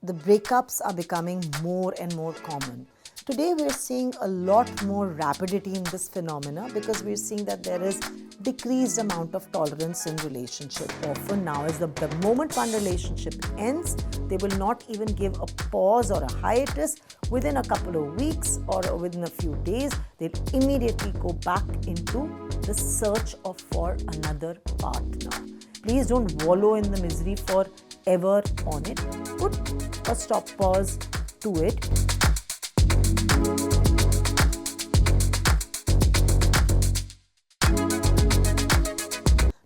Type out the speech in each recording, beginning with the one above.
the breakups are becoming more and more common. Today we're seeing a lot more rapidity in this phenomena because we're seeing that there is decreased amount of tolerance in relationship. Often now is the moment one relationship ends, they will not even give a pause or a hiatus. Within a couple of weeks or within a few days, they'll immediately go back into the search for another partner. Please don't wallow in the misery forever on it. Put a stop pause to it.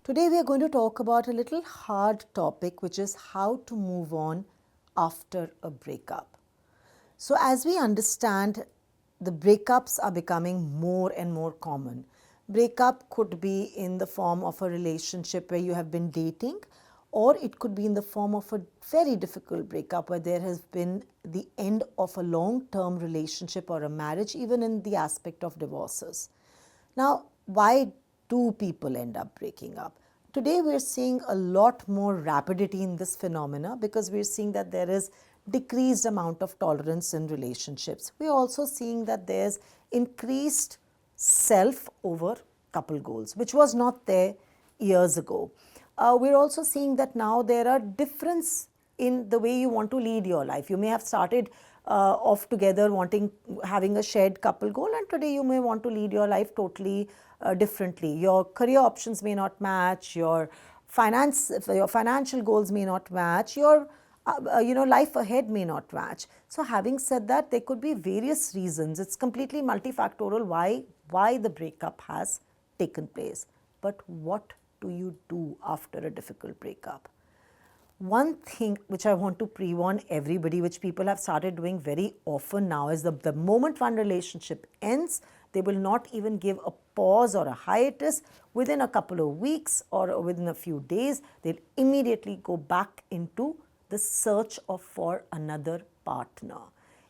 Today we are going to talk about a little hard topic, which is how to move on after a breakup. So as we understand, the breakups are becoming more and more common. Breakup could be in the form of a relationship where you have been dating, or it could be in the form of a very difficult breakup where there has been the end of a long-term relationship or a marriage, even in the aspect of divorces. Now, why do people end up breaking up? Today we're seeing a lot more rapidity in this phenomena because we're seeing that there is decreased amount of tolerance in relationships. We're also seeing that there's increased self over couple goals, which was not there years ago. We're also seeing that now there are difference in the way you want to lead your life. You may have started off together having a shared couple goal, and today you may want to lead your life totally differently. Your career options may not match, your financial goals may not match, your life ahead may not match. So having said that, there could be various reasons. It's completely multifactorial why the breakup has taken place. But what do you do after a difficult breakup? One thing which I want to pre-warn everybody, which people have started doing very often now, is the moment one relationship ends, they will not even give a pause or a hiatus. Within a couple of weeks or within a few days, they'll immediately go back into the search for another partner,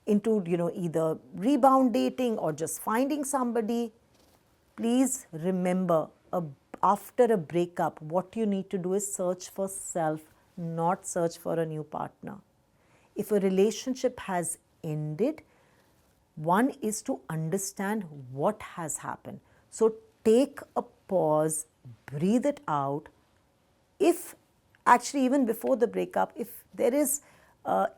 into either rebound dating or just finding somebody. Please remember, after a breakup, what you need to do is search for self, not search for a new partner. If a relationship has ended, one is to understand what has happened. So take a pause, breathe it out. If actually even before the breakup, if there is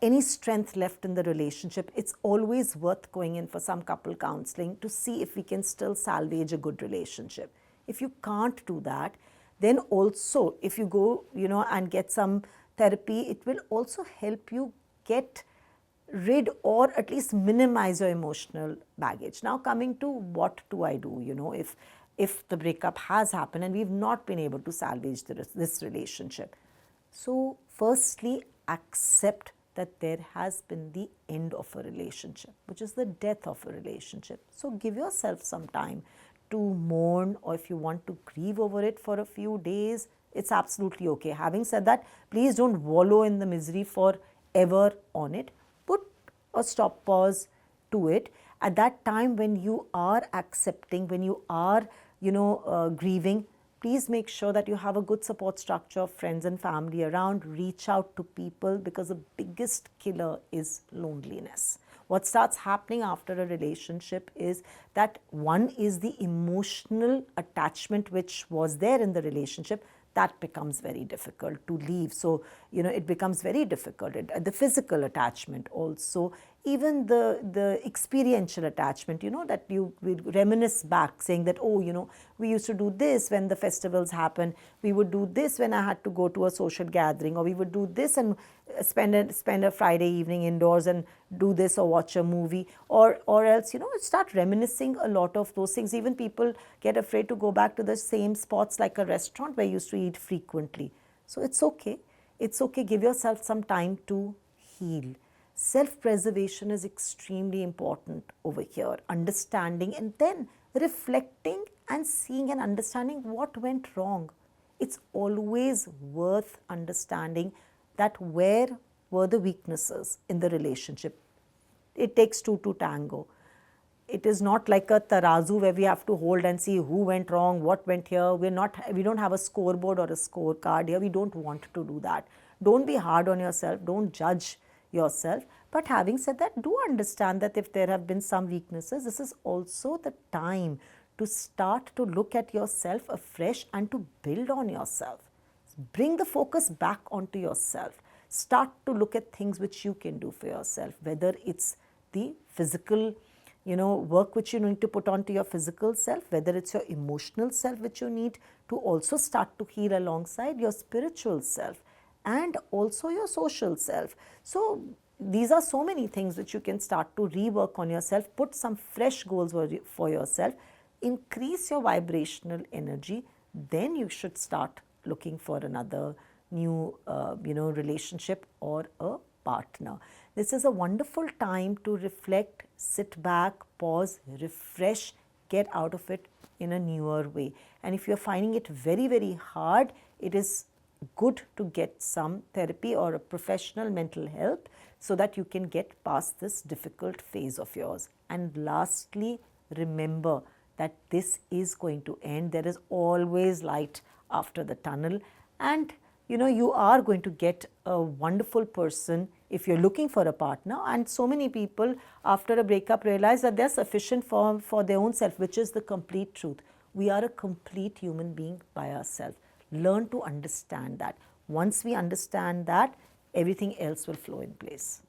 any strength left in the relationship, it's always worth going in for some couple counseling to see if we can still salvage a good relationship. If you can't do that, then also if you go and get some therapy, it will also help you get rid or at least minimize your emotional baggage. Now coming to what do I do, if the breakup has happened and we've not been able to salvage this relationship. So firstly, accept that there has been the end of a relationship, which is the death of a relationship. So give yourself some time to mourn, or if you want to grieve over it for a few days, it's absolutely okay. Having said that, please don't wallow in the misery forever on it. Put a stop pause to it. At that time when you are accepting, when you are grieving, please make sure that you have a good support structure of friends and family around. Reach out to people, because the biggest killer is loneliness. What starts happening after a relationship is that one is the emotional attachment which was there in the relationship, that becomes very difficult to leave. So, it becomes very difficult. The physical attachment also, even the experiential attachment, that you will reminisce back saying that, oh, we used to do this when the festivals happened. We would do this when I had to go to a social gathering, or we would do this and spend a Friday evening indoors and do this or watch a movie, or else, start reminiscing a lot of those things. Even people get afraid to go back to the same spots like a restaurant where you used to eat frequently. So it's okay. It's okay. Give yourself some time to heal. Self-preservation is extremely important over here. Understanding and then reflecting and seeing and understanding what went wrong. It's always worth understanding that where were the weaknesses in the relationship. It takes two to tango. It is not like a tarazu where we have to hold and see who went wrong, what went here. We don't have a scoreboard or a scorecard here. We don't want to do that. Don't be hard on yourself. Don't judge yourself. But having said that, do understand that if there have been some weaknesses, this is also the time to start to look at yourself afresh and to build on yourself. Bring the focus back onto yourself. Start to look at things which you can do for yourself, whether it's the physical, work which you need to put onto your physical self, whether it's your emotional self which you need to also start to heal alongside your spiritual self and also your social self. So these are so many things which you can start to rework on yourself, put some fresh goals for yourself, increase your vibrational energy, then you should start looking for another new relationship or a partner. This is a wonderful time to reflect, sit back, pause, refresh, get out of it in a newer way. And if you're finding it very, very hard, it is good to get some therapy or a professional mental help so that you can get past this difficult phase of yours. And lastly, remember that this is going to end. There is always light after the tunnel, and you are going to get a wonderful person if you're looking for a partner. And so many people after a breakup realize that they're sufficient for their own self, which is the complete truth. We are a complete human being by ourselves. Learn to understand that. Once we understand that, everything else will flow in place.